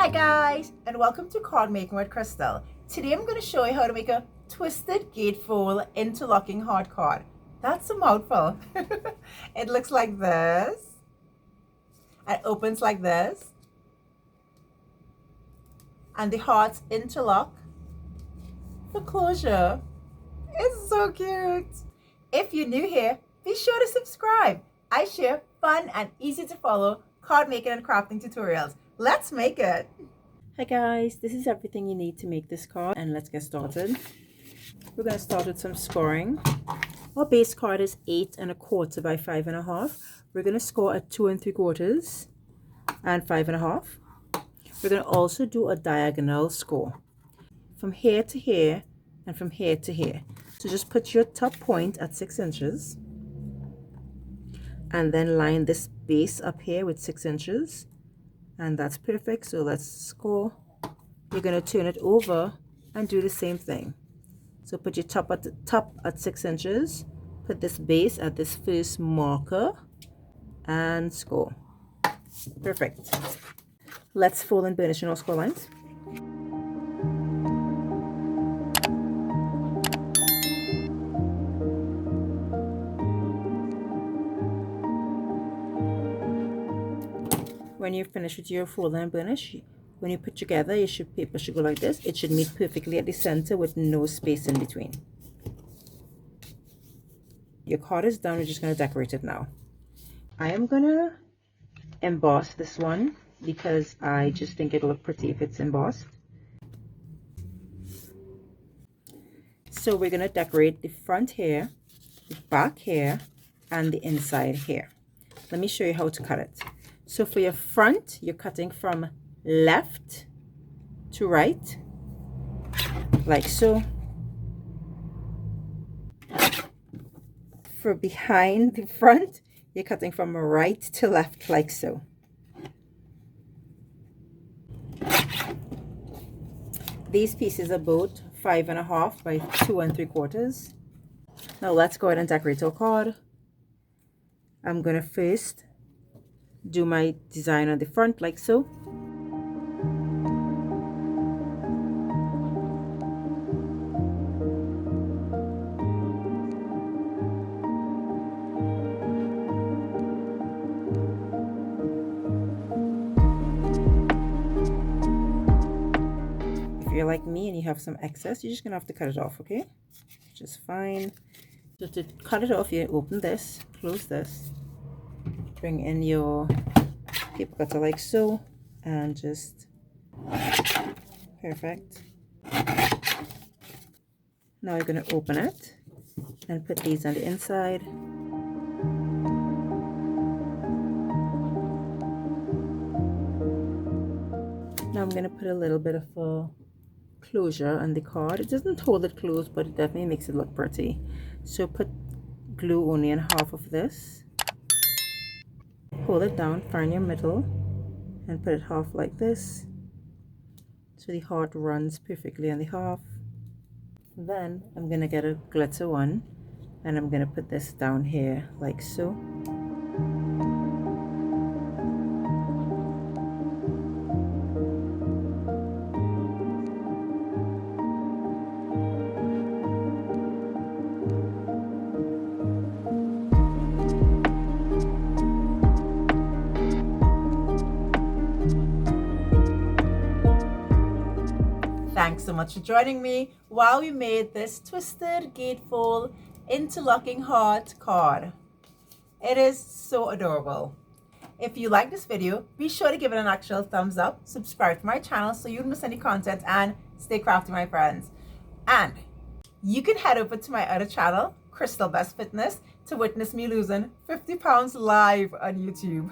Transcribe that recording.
Hi guys, and welcome to Card Making with Crystal. Today I'm going to show you how to make a twisted gatefold interlocking heart card. That's a mouthful. It looks like this. It opens like this. And the hearts interlock for closure. It's so cute. If you're new here, be sure to subscribe. I share fun and easy to follow card making and crafting tutorials. Let's make it. Hi guys, this is everything you need to make this card, and let's get started. We're going to start with some scoring. Our base card is 8 1/4 by 5 1/2. We're going to score at 2 3/4 and 5 1/2. We're going to also do a diagonal score from here to here and from here to here. So just put your top point at 6 inches and then line this base up here with 6 inches. And that's perfect. So let's score. You're going to turn it over and do the same thing. So put your top at the top at 6 inches, put this base at this first marker and score. Perfect. Let's fold and burnish in our score lines. When you're finished with your fold and burnish, when you put together, your paper should go like this. It should meet perfectly at the center with no space in between. Your card is done. We're just going to decorate it now. I am going to emboss this one because I just think it'll look pretty if it's embossed. So we're going to decorate the front here, the back here, and the inside here. Let me show you how to cut it. So for your front, you're cutting from left to right, like so. For behind the front, you're cutting from right to left, like so. These pieces are both 5 1/2 by 2 3/4. Now let's go ahead and decorate our card. I'm going to first do my design on the front like so. If you're like me and you have some excess, you're just gonna have to cut it off, okay? Just fine. So to cut it off, you open this, close this, bring in your paper cutter like so, and just perfect. Now you're going to open it and put these on the inside. Now I'm going to put a little bit of a closure on the card. It doesn't hold it closed, but it definitely makes it look pretty. So put glue only in half of this. Hold it down, find your middle, and put it half like this, so the heart runs perfectly on the half. Then I'm gonna get a glitter one, and I'm gonna put this down here like so. Thanks so much for joining me while we made this twisted gatefold interlocking heart card. It is so adorable. If you like this video, be sure to give it an actual thumbs up, subscribe to my channel so you don't miss any content, and stay crafty, my friends. And you can head over to my other channel, Crystal Best Fitness, to witness me losing 50 pounds live on YouTube.